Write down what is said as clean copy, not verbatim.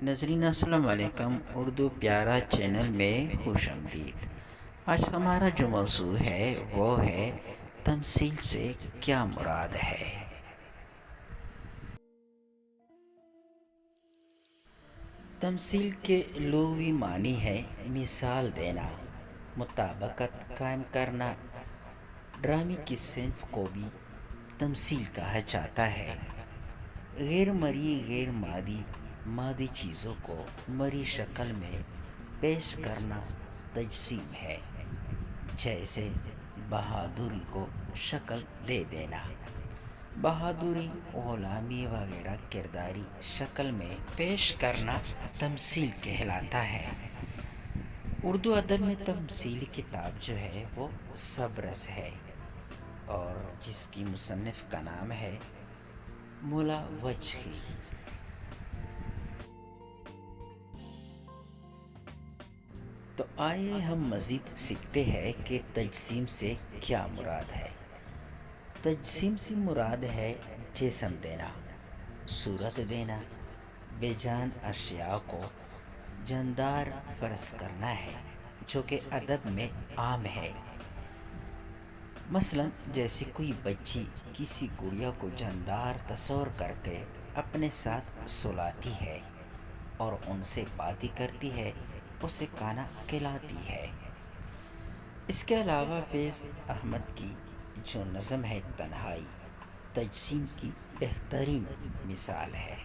ناظرین السلام علیکم، اردو پیارا چینل میں خوش آمدید۔ آج ہمارا جو موضوع ہے وہ ہے تمثیل سے کیا مراد ہے۔ تمثیل کے لغوی معنی ہے مثال دینا، مطابقت قائم کرنا۔ ڈرامے کی صنف کو بھی تمثیل کہا جاتا ہے۔ غیر مرئی غیر مادی چیزوں کو مرئی شکل میں پیش کرنا تجسیم ہے، جیسے بہادری کو شکل دے دینا۔ بہادری، غلامی وغیرہ کرداری شکل میں پیش کرنا تمثیل کہلاتا ہے۔ اردو ادب میں تمثیلی کتاب جو ہے وہ سبرس ہے، اور جس کی مصنف کا نام ہے مولا وجہی۔ تو آئیے ہم مزید سیکھتے ہیں کہ تجسیم سے کیا مراد ہے۔ تجسیم سے مراد ہے جسم دینا، صورت دینا، بے جان اشیاء کو جاندار فرض کرنا ہے، جو کہ ادب میں عام ہے۔ مثلا جیسے کوئی بچی کسی گڑیا کو جاندار تصور کر کے اپنے ساتھ سلاتی ہے اور ان سے باتیں کرتی ہے، اسے کانا کھلاتی ہے۔ اس کے علاوہ فیض احمد کی جو نظم ہے تنہائی، تجسیم کی بہترین مثال ہے۔